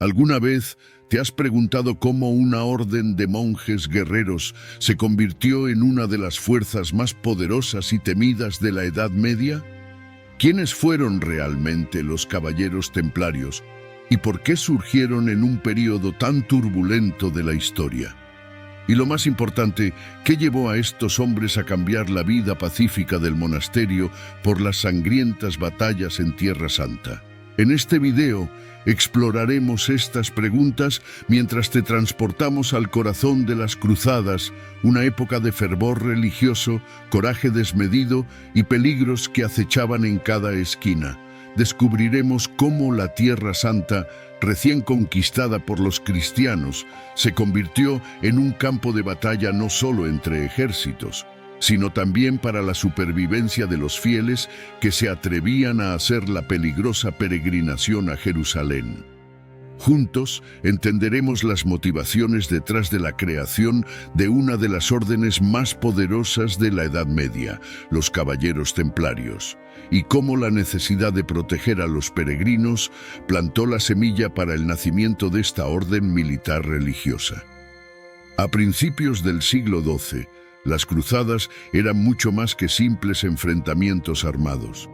¿Alguna vez te has preguntado cómo una orden de monjes guerreros se convirtió en una de las fuerzas más poderosas y temidas de la Edad Media? ¿Quiénes fueron realmente los caballeros templarios y por qué surgieron en un período tan turbulento de la historia? Y lo más importante, ¿qué llevó a estos hombres a cambiar la vida pacífica del monasterio por las sangrientas batallas en Tierra Santa? En este video exploraremos estas preguntas mientras te transportamos al corazón de las cruzadas, una época de fervor religioso, coraje desmedido y peligros que acechaban en cada esquina. Descubriremos cómo la Tierra Santa, recién conquistada por los cristianos, se convirtió en un campo de batalla no solo entre ejércitos, sino también para la supervivencia de los fieles que se atrevían a hacer la peligrosa peregrinación a Jerusalén. Juntos entenderemos las motivaciones detrás de la creación de una de las órdenes más poderosas de la Edad Media, los Caballeros Templarios, y cómo la necesidad de proteger a los peregrinos plantó la semilla para el nacimiento de esta orden militar religiosa. A principios del siglo XII, las cruzadas eran mucho más que simples enfrentamientos armados.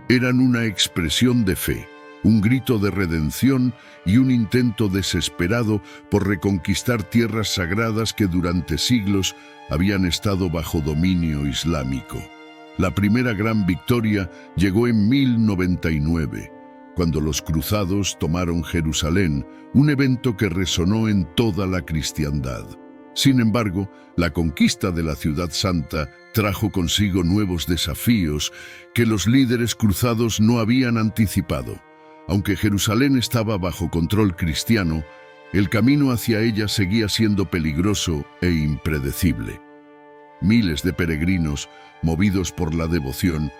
Eran una expresión de fe, un grito de redención y un intento desesperado por reconquistar tierras sagradas que durante siglos habían estado bajo dominio islámico. La primera gran victoria llegó en 1099, cuando los cruzados tomaron Jerusalén, un evento que resonó en toda la cristiandad. Sin embargo, la conquista de la Ciudad Santa trajo consigo nuevos desafíos que los líderes cruzados no habían anticipado. Aunque Jerusalén estaba bajo control cristiano, el camino hacia ella seguía siendo peligroso e impredecible. Miles de peregrinos, movidos por la devoción,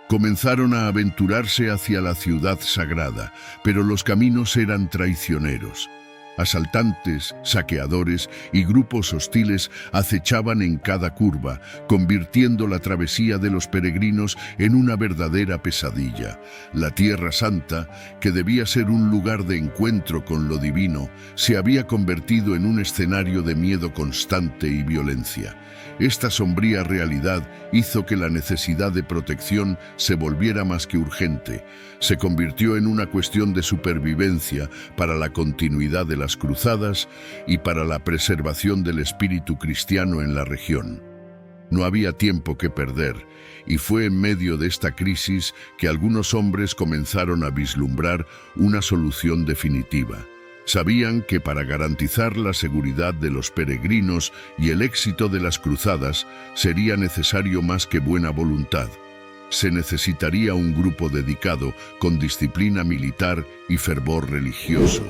comenzaron a aventurarse hacia la ciudad sagrada, pero los caminos eran traicioneros. Asaltantes, saqueadores y grupos hostiles acechaban en cada curva, convirtiendo la travesía de los peregrinos en una verdadera pesadilla. La Tierra Santa, que debía ser un lugar de encuentro con lo divino, se había convertido en un escenario de miedo constante y violencia. Esta sombría realidad hizo que la necesidad de protección se volviera más que urgente. Se convirtió en una cuestión de supervivencia para la continuidad de las cruzadas y para la preservación del espíritu cristiano en la región. No había tiempo que perder, y fue en medio de esta crisis que algunos hombres comenzaron a vislumbrar una solución definitiva. Sabían que para garantizar la seguridad de los peregrinos y el éxito de las cruzadas sería necesario más que buena voluntad. Se necesitaría un grupo dedicado con disciplina militar y fervor religioso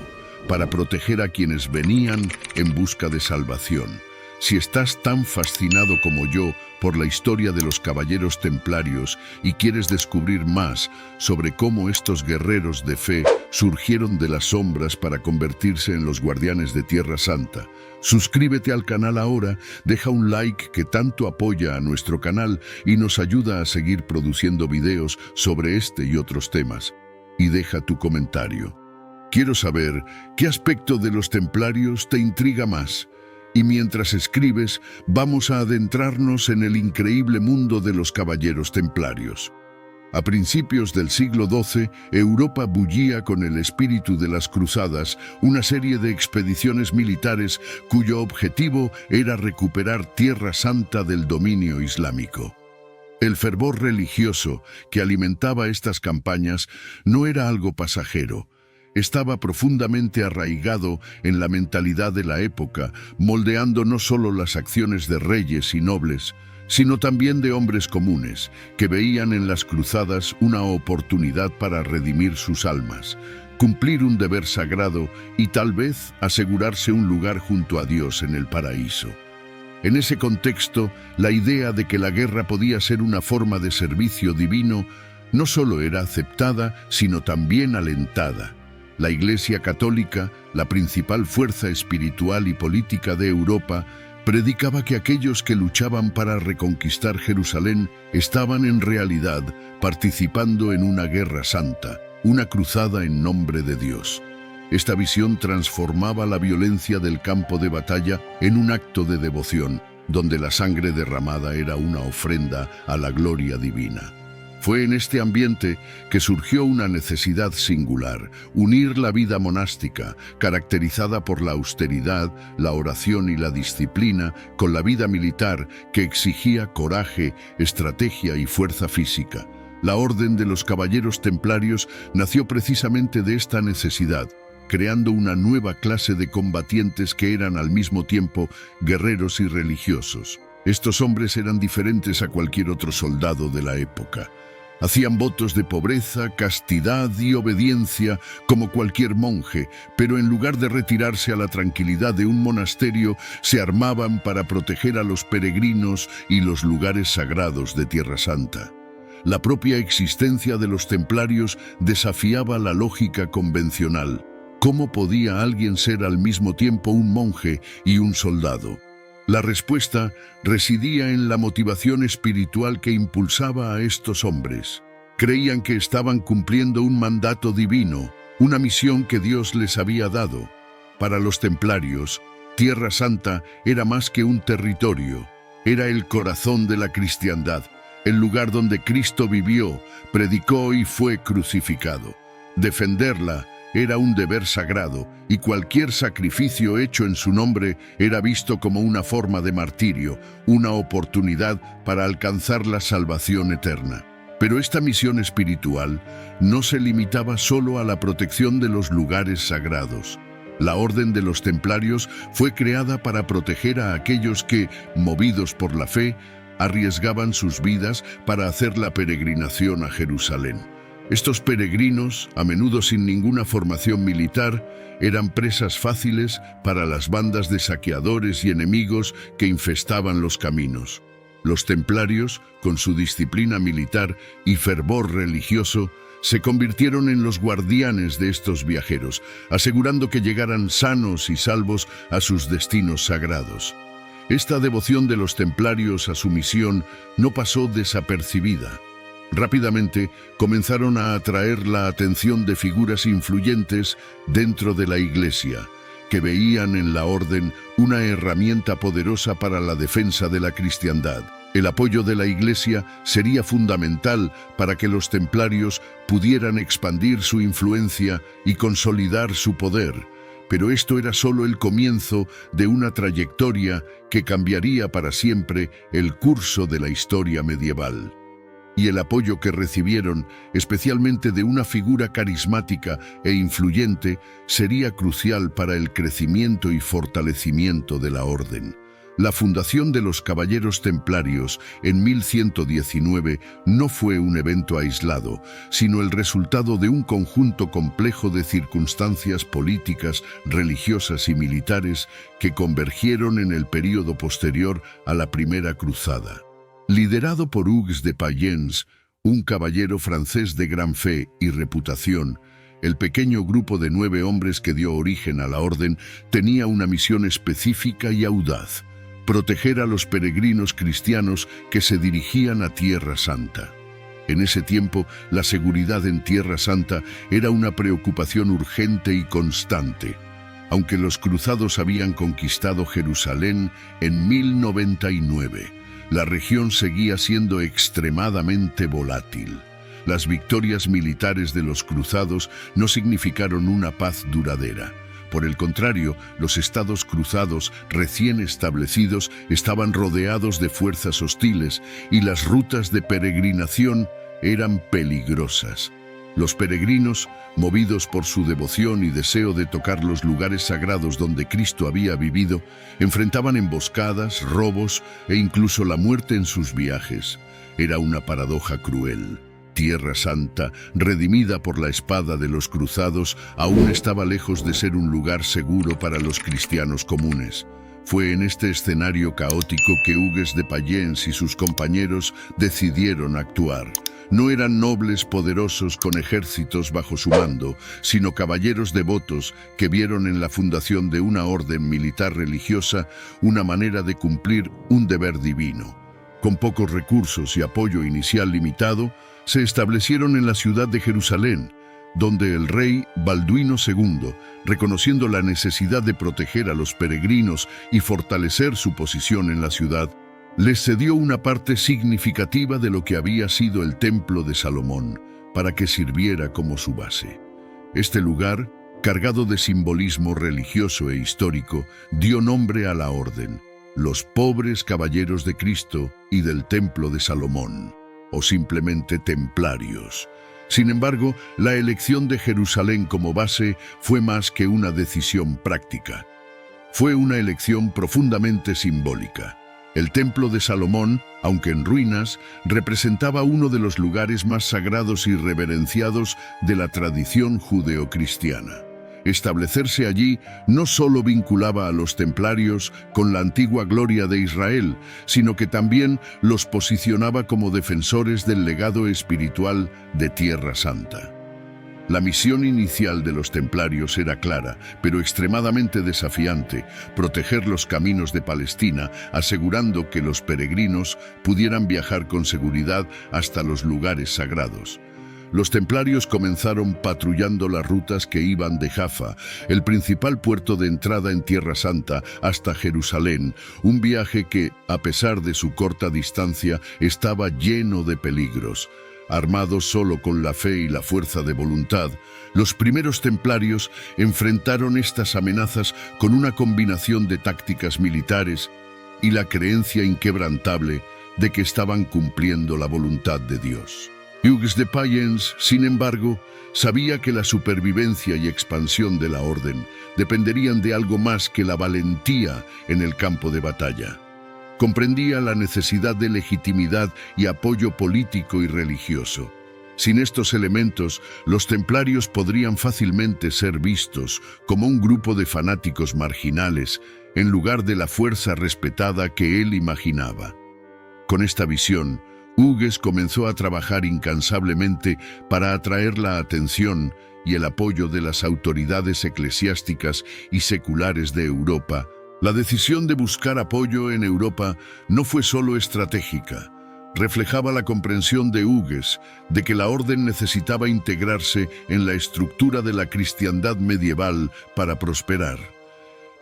para proteger a quienes venían en busca de salvación. Si estás tan fascinado como yo por la historia de los caballeros templarios y quieres descubrir más sobre cómo estos guerreros de fe surgieron de las sombras para convertirse en los guardianes de Tierra Santa, suscríbete al canal ahora, deja un like que tanto apoya a nuestro canal y nos ayuda a seguir produciendo videos sobre este y otros temas. Y deja tu comentario. Quiero saber qué aspecto de los templarios te intriga más. Y mientras escribes, vamos a adentrarnos en el increíble mundo de los caballeros templarios. A principios del siglo XII, Europa bullía con el espíritu de las cruzadas, una serie de expediciones militares cuyo objetivo era recuperar Tierra Santa del dominio islámico. El fervor religioso que alimentaba estas campañas no era algo pasajero. Estaba profundamente arraigado en la mentalidad de la época, moldeando no solo las acciones de reyes y nobles, sino también de hombres comunes, que veían en las cruzadas una oportunidad para redimir sus almas, cumplir un deber sagrado y tal vez asegurarse un lugar junto a Dios en el paraíso. En ese contexto, la idea de que la guerra podía ser una forma de servicio divino no solo era aceptada, sino también alentada. La Iglesia Católica, la principal fuerza espiritual y política de Europa, predicaba que aquellos que luchaban para reconquistar Jerusalén estaban en realidad participando en una guerra santa, una cruzada en nombre de Dios. Esta visión transformaba la violencia del campo de batalla en un acto de devoción, donde la sangre derramada era una ofrenda a la gloria divina. Fue en este ambiente que surgió una necesidad singular: unir la vida monástica, caracterizada por la austeridad, la oración y la disciplina, con la vida militar, que exigía coraje, estrategia y fuerza física. La Orden de los Caballeros Templarios nació precisamente de esta necesidad, creando una nueva clase de combatientes que eran al mismo tiempo guerreros y religiosos. Estos hombres eran diferentes a cualquier otro soldado de la época. Hacían votos de pobreza, castidad y obediencia como cualquier monje, pero en lugar de retirarse a la tranquilidad de un monasterio, se armaban para proteger a los peregrinos y los lugares sagrados de Tierra Santa. La propia existencia de los templarios desafiaba la lógica convencional. ¿Cómo podía alguien ser al mismo tiempo un monje y un soldado? La respuesta residía en la motivación espiritual que impulsaba a estos hombres. Creían que estaban cumpliendo un mandato divino, una misión que Dios les había dado. Para los templarios, Tierra Santa era más que un territorio, era el corazón de la cristiandad, el lugar donde Cristo vivió, predicó y fue crucificado. Defenderla era un deber sagrado, y cualquier sacrificio hecho en su nombre era visto como una forma de martirio, una oportunidad para alcanzar la salvación eterna. Pero esta misión espiritual no se limitaba solo a la protección de los lugares sagrados. La Orden de los Templarios fue creada para proteger a aquellos que, movidos por la fe, arriesgaban sus vidas para hacer la peregrinación a Jerusalén. Estos peregrinos, a menudo sin ninguna formación militar, eran presas fáciles para las bandas de saqueadores y enemigos que infestaban los caminos. Los templarios, con su disciplina militar y fervor religioso, se convirtieron en los guardianes de estos viajeros, asegurando que llegaran sanos y salvos a sus destinos sagrados. Esta devoción de los templarios a su misión no pasó desapercibida. Rápidamente comenzaron a atraer la atención de figuras influyentes dentro de la Iglesia, que veían en la Orden una herramienta poderosa para la defensa de la cristiandad. El apoyo de la Iglesia sería fundamental para que los templarios pudieran expandir su influencia y consolidar su poder. Pero esto era solo el comienzo de una trayectoria que cambiaría para siempre el curso de la historia medieval. Y el apoyo que recibieron, especialmente de una figura carismática e influyente, sería crucial para el crecimiento y fortalecimiento de la Orden. La fundación de los Caballeros Templarios en 1119 no fue un evento aislado, sino el resultado de un conjunto complejo de circunstancias políticas, religiosas y militares que convergieron en el período posterior a la Primera Cruzada. Liderado por Hugues de Payens, un caballero francés de gran fe y reputación, el pequeño grupo de 9 hombres que dio origen a la Orden tenía una misión específica y audaz: proteger a los peregrinos cristianos que se dirigían a Tierra Santa. En ese tiempo, la seguridad en Tierra Santa era una preocupación urgente y constante. Aunque los cruzados habían conquistado Jerusalén en 1099, la región seguía siendo extremadamente volátil. Las victorias militares de los cruzados no significaron una paz duradera. Por el contrario, los estados cruzados recién establecidos estaban rodeados de fuerzas hostiles y las rutas de peregrinación eran peligrosas. Los peregrinos, movidos por su devoción y deseo de tocar los lugares sagrados donde Cristo había vivido, enfrentaban emboscadas, robos e incluso la muerte en sus viajes. Era una paradoja cruel. Tierra Santa, redimida por la espada de los cruzados, aún estaba lejos de ser un lugar seguro para los cristianos comunes. Fue en este escenario caótico que Hugues de Payens y sus compañeros decidieron actuar. No eran nobles poderosos con ejércitos bajo su mando, sino caballeros devotos que vieron en la fundación de una orden militar religiosa una manera de cumplir un deber divino. Con pocos recursos y apoyo inicial limitado, se establecieron en la ciudad de Jerusalén. donde el rey Balduino II, reconociendo la necesidad de proteger a los peregrinos y fortalecer su posición en la ciudad, les cedió una parte significativa de lo que había sido el Templo de Salomón, para que sirviera como su base. Este lugar, cargado de simbolismo religioso e histórico, dio nombre a la orden, los Pobres Caballeros de Cristo y del Templo de Salomón, o simplemente templarios. Sin embargo, la elección de Jerusalén como base fue más que una decisión práctica. Fue una elección profundamente simbólica. El Templo de Salomón, aunque en ruinas, representaba uno de los lugares más sagrados y reverenciados de la tradición judeocristiana. Establecerse allí no solo vinculaba a los templarios con la antigua gloria de Israel, sino que también los posicionaba como defensores del legado espiritual de Tierra Santa. La misión inicial de los templarios era clara, pero extremadamente desafiante: proteger los caminos de Palestina, asegurando que los peregrinos pudieran viajar con seguridad hasta los lugares sagrados. Los templarios comenzaron patrullando las rutas que iban de Jaffa, el principal puerto de entrada en Tierra Santa, hasta Jerusalén, un viaje que, a pesar de su corta distancia, estaba lleno de peligros. Armados solo con la fe y la fuerza de voluntad, los primeros templarios enfrentaron estas amenazas con una combinación de tácticas militares y la creencia inquebrantable de que estaban cumpliendo la voluntad de Dios. Hugues de Payens, sin embargo, sabía que la supervivencia y expansión de la orden dependerían de algo más que la valentía en el campo de batalla. Comprendía la necesidad de legitimidad y apoyo político y religioso. Sin estos elementos, los templarios podrían fácilmente ser vistos como un grupo de fanáticos marginales, en lugar de la fuerza respetada que él imaginaba. Con esta visión, Hugues comenzó a trabajar incansablemente para atraer la atención y el apoyo de las autoridades eclesiásticas y seculares de Europa. La decisión de buscar apoyo en Europa no fue solo estratégica. Reflejaba la comprensión de Hugues de que la orden necesitaba integrarse en la estructura de la cristiandad medieval para prosperar.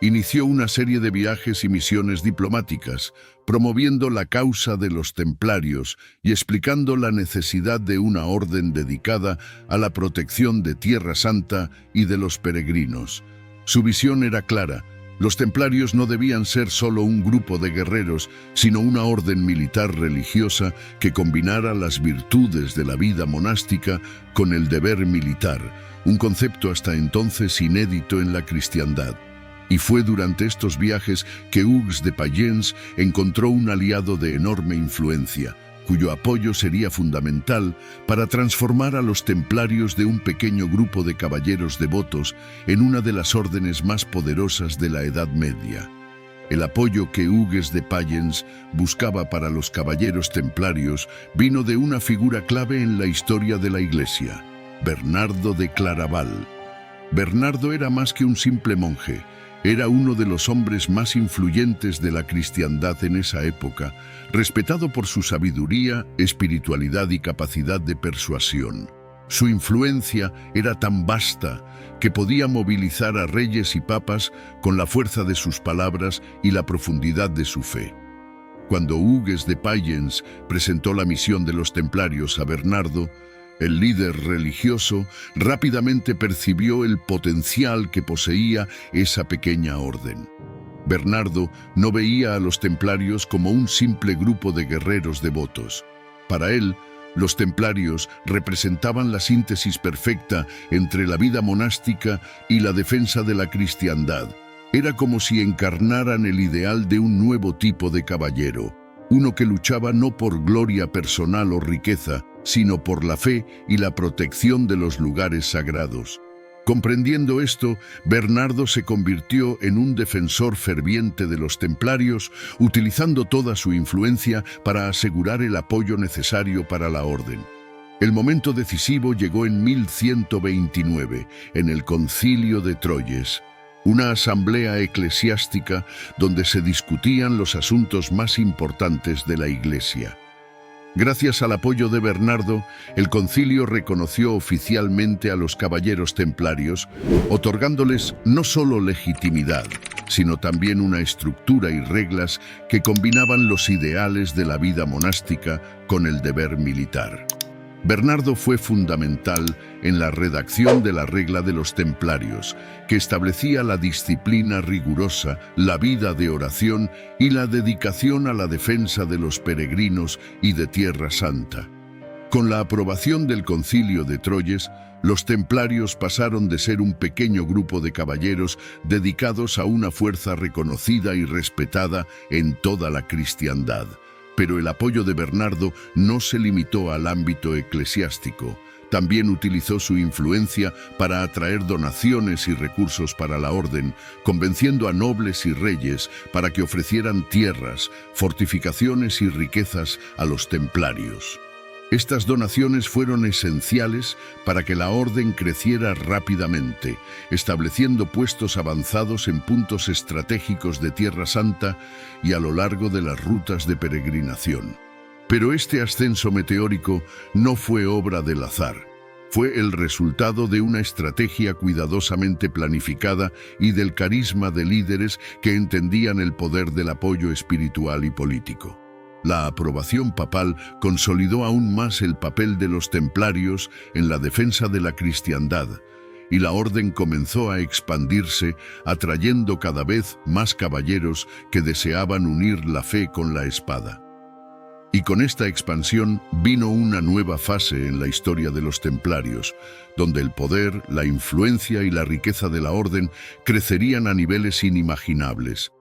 Inició una serie de viajes y misiones diplomáticas, promoviendo la causa de los templarios y explicando la necesidad de una orden dedicada a la protección de Tierra Santa y de los peregrinos. Su visión era clara: los templarios no debían ser solo un grupo de guerreros, sino una orden militar religiosa que combinara las virtudes de la vida monástica con el deber militar, un concepto hasta entonces inédito en la cristiandad. Y fue durante estos viajes que Hugues de Payens encontró un aliado de enorme influencia, cuyo apoyo sería fundamental para transformar a los templarios de un pequeño grupo de caballeros devotos en una de las órdenes más poderosas de la Edad Media. El apoyo que Hugues de Payens buscaba para los caballeros templarios vino de una figura clave en la historia de la Iglesia: Bernardo de Claraval. Bernardo era más que un simple monje. Era uno de los hombres más influyentes de la cristiandad en esa época, respetado por su sabiduría, espiritualidad y capacidad de persuasión. Su influencia era tan vasta que podía movilizar a reyes y papas con la fuerza de sus palabras y la profundidad de su fe. Cuando Hugues de Payens presentó la misión de los templarios a Bernardo, el líder religioso rápidamente percibió el potencial que poseía esa pequeña orden. Bernardo no veía a los templarios como un simple grupo de guerreros devotos. Para él, los templarios representaban la síntesis perfecta entre la vida monástica y la defensa de la cristiandad. Era como si encarnaran el ideal de un nuevo tipo de caballero, uno que luchaba no por gloria personal o riqueza, sino por la fe y la protección de los lugares sagrados. Comprendiendo esto, Bernardo se convirtió en un defensor ferviente de los templarios, utilizando toda su influencia para asegurar el apoyo necesario para la orden. El momento decisivo llegó en 1129, en el Concilio de Troyes, una asamblea eclesiástica donde se discutían los asuntos más importantes de la Iglesia. Gracias al apoyo de Bernardo, el concilio reconoció oficialmente a los caballeros templarios, otorgándoles no solo legitimidad, sino también una estructura y reglas que combinaban los ideales de la vida monástica con el deber militar. Bernardo fue fundamental en la redacción de la regla de los templarios, que establecía la disciplina rigurosa, la vida de oración y la dedicación a la defensa de los peregrinos y de Tierra Santa. Con la aprobación del Concilio de Troyes, los templarios pasaron de ser un pequeño grupo de caballeros dedicados a una fuerza reconocida y respetada en toda la cristiandad. Pero el apoyo de Bernardo no se limitó al ámbito eclesiástico. También utilizó su influencia para atraer donaciones y recursos para la orden, convenciendo a nobles y reyes para que ofrecieran tierras, fortificaciones y riquezas a los templarios. Estas donaciones fueron esenciales para que la orden creciera rápidamente, estableciendo puestos avanzados en puntos estratégicos de Tierra Santa y a lo largo de las rutas de peregrinación. Pero este ascenso meteórico no fue obra del azar. Fue el resultado de una estrategia cuidadosamente planificada y del carisma de líderes que entendían el poder del apoyo espiritual y político. La aprobación papal consolidó aún más el papel de los templarios en la defensa de la cristiandad, y la orden comenzó a expandirse, atrayendo cada vez más caballeros que deseaban unir la fe con la espada. Y con esta expansión vino una nueva fase en la historia de los templarios, donde el poder, la influencia y la riqueza de la orden crecerían a niveles inimaginables.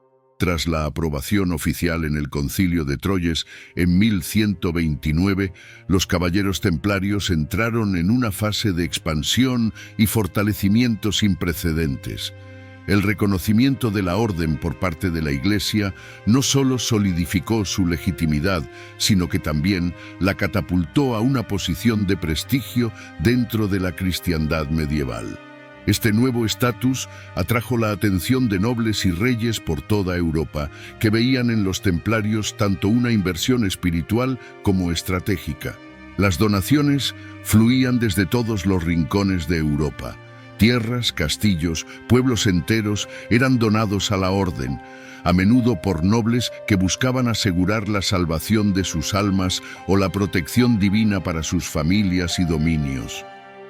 Tras la aprobación oficial en el Concilio de Troyes en 1129, los caballeros templarios entraron en una fase de expansión y fortalecimiento sin precedentes. El reconocimiento de la orden por parte de la Iglesia no solo solidificó su legitimidad, sino que también la catapultó a una posición de prestigio dentro de la cristiandad medieval. Este nuevo estatus atrajo la atención de nobles y reyes por toda Europa, que veían en los templarios tanto una inversión espiritual como estratégica. Las donaciones fluían desde todos los rincones de Europa. Tierras, castillos, pueblos enteros eran donados a la orden, a menudo por nobles que buscaban asegurar la salvación de sus almas o la protección divina para sus familias y dominios.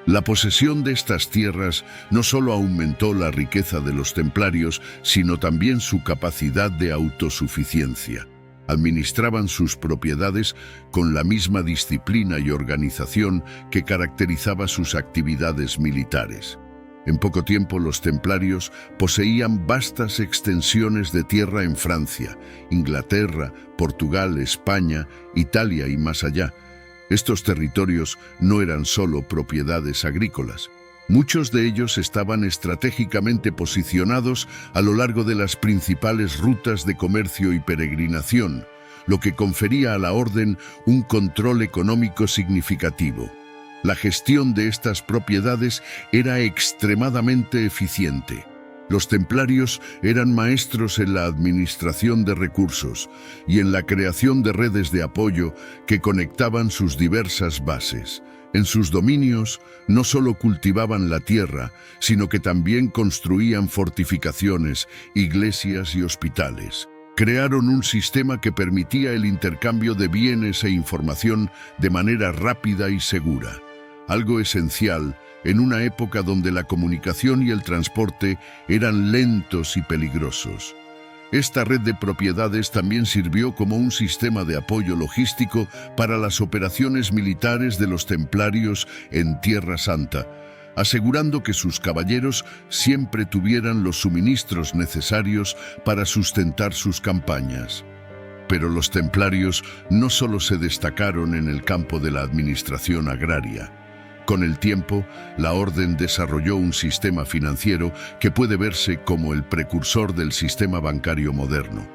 La posesión de estas tierras no solo aumentó la riqueza de los templarios, sino también su capacidad de autosuficiencia. Administraban sus propiedades con la misma disciplina y organización que caracterizaba sus actividades militares. En poco tiempo los templarios poseían vastas extensiones de tierra en Francia, Inglaterra, Portugal, España, Italia y más allá. Estos territorios no eran solo propiedades agrícolas. Muchos de ellos estaban estratégicamente posicionados a lo largo de las principales rutas de comercio y peregrinación, lo que confería a la orden un control económico significativo. La gestión de estas propiedades era extremadamente eficiente. Los templarios eran maestros en la administración de recursos y en la creación de redes de apoyo que conectaban sus diversas bases. En sus dominios no solo cultivaban la tierra, sino que también construían fortificaciones, iglesias y hospitales. Crearon un sistema que permitía el intercambio de bienes e información de manera rápida y segura, algo esencial en una época donde la comunicación y el transporte eran lentos y peligrosos. Esta red de propiedades también sirvió como un sistema de apoyo logístico para las operaciones militares de los templarios en Tierra Santa, asegurando que sus caballeros siempre tuvieran los suministros necesarios para sustentar sus campañas. Pero los templarios no solo se destacaron en el campo de la administración agraria. Con el tiempo, la orden desarrolló un sistema financiero que puede verse como el precursor del sistema bancario moderno.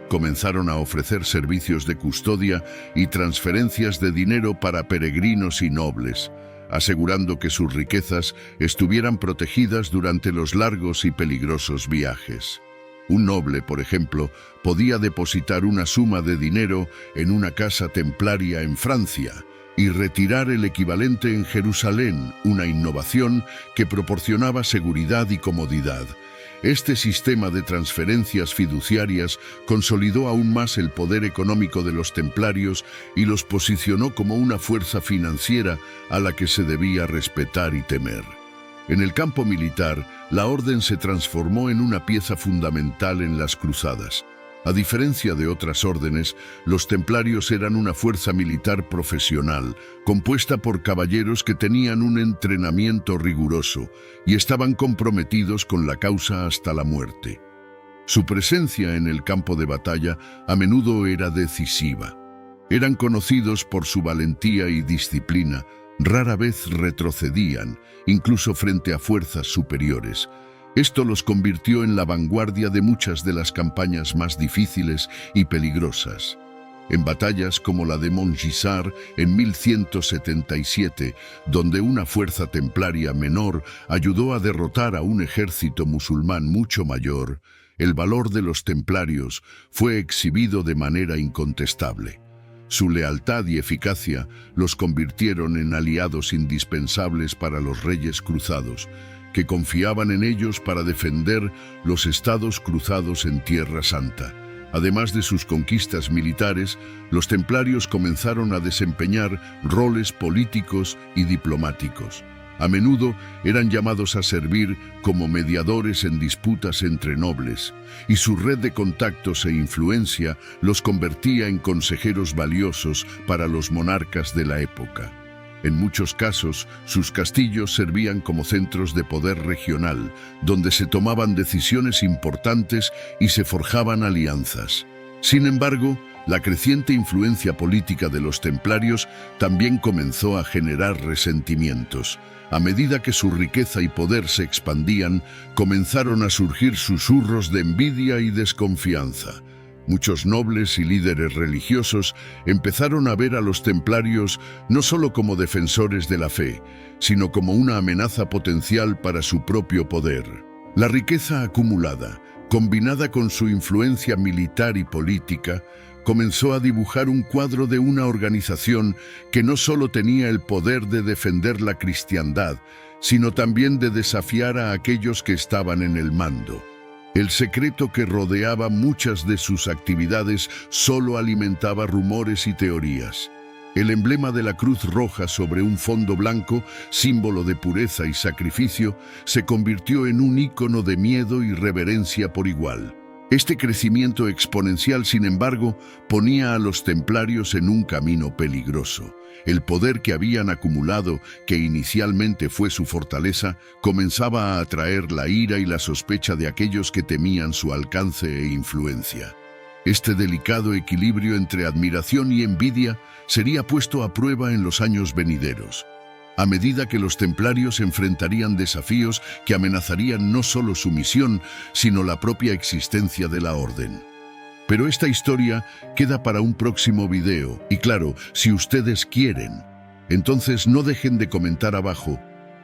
Comenzaron a ofrecer servicios de custodia y transferencias de dinero para peregrinos y nobles, asegurando que sus riquezas estuvieran protegidas durante los largos y peligrosos viajes. Un noble, por ejemplo, podía depositar una suma de dinero en una casa templaria en Francia y retirar el equivalente en Jerusalén, una innovación que proporcionaba seguridad y comodidad. Este sistema de transferencias fiduciarias consolidó aún más el poder económico de los templarios y los posicionó como una fuerza financiera a la que se debía respetar y temer. En el campo militar, la orden se transformó en una pieza fundamental en las cruzadas. A diferencia de otras órdenes, los templarios eran una fuerza militar profesional, compuesta por caballeros que tenían un entrenamiento riguroso y estaban comprometidos con la causa hasta la muerte. Su presencia en el campo de batalla a menudo era decisiva. Eran conocidos por su valentía y disciplina, rara vez retrocedían, incluso frente a fuerzas superiores. Esto los convirtió en la vanguardia de muchas de las campañas más difíciles y peligrosas. En batallas como la de Montgisard en 1177, donde una fuerza templaria menor ayudó a derrotar a un ejército musulmán mucho mayor, el valor de los templarios fue exhibido de manera incontestable. Su lealtad y eficacia los convirtieron en aliados indispensables para los reyes cruzados, que confiaban en ellos para defender los estados cruzados en Tierra Santa. Además de sus conquistas militares, los templarios comenzaron a desempeñar roles políticos y diplomáticos. A menudo eran llamados a servir como mediadores en disputas entre nobles, y su red de contactos e influencia los convertía en consejeros valiosos para los monarcas de la época. En muchos casos, sus castillos servían como centros de poder regional, donde se tomaban decisiones importantes y se forjaban alianzas. Sin embargo, la creciente influencia política de los templarios también comenzó a generar resentimientos. A medida que su riqueza y poder se expandían, comenzaron a surgir susurros de envidia y desconfianza. Muchos nobles y líderes religiosos empezaron a ver a los templarios no solo como defensores de la fe, sino como una amenaza potencial para su propio poder. La riqueza acumulada, combinada con su influencia militar y política, comenzó a dibujar un cuadro de una organización que no solo tenía el poder de defender la cristiandad, sino también de desafiar a aquellos que estaban en el mando. El secreto que rodeaba muchas de sus actividades solo alimentaba rumores y teorías. El emblema de la Cruz Roja sobre un fondo blanco, símbolo de pureza y sacrificio, se convirtió en un ícono de miedo y reverencia por igual. Este crecimiento exponencial, sin embargo, ponía a los templarios en un camino peligroso. El poder que habían acumulado, que inicialmente fue su fortaleza, comenzaba a atraer la ira y la sospecha de aquellos que temían su alcance e influencia. Este delicado equilibrio entre admiración y envidia sería puesto a prueba en los años venideros, a medida que los templarios enfrentarían desafíos que amenazarían no solo su misión, sino la propia existencia de la orden. Pero esta historia queda para un próximo video, y claro, si ustedes quieren, entonces no dejen de comentar abajo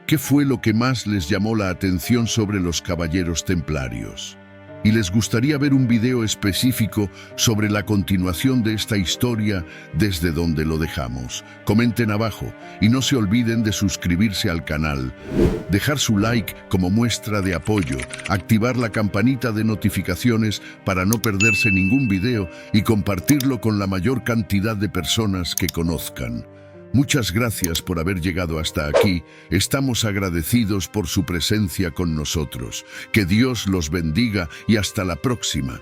qué fue lo que más les llamó la atención sobre los caballeros templarios. Y les gustaría ver un video específico sobre la continuación de esta historia desde donde lo dejamos. Comenten abajo y no se olviden de suscribirse al canal, dejar su like como muestra de apoyo, activar la campanita de notificaciones para no perderse ningún video y compartirlo con la mayor cantidad de personas que conozcan. Muchas gracias por haber llegado hasta aquí. Estamos agradecidos por su presencia con nosotros. Que Dios los bendiga y hasta la próxima.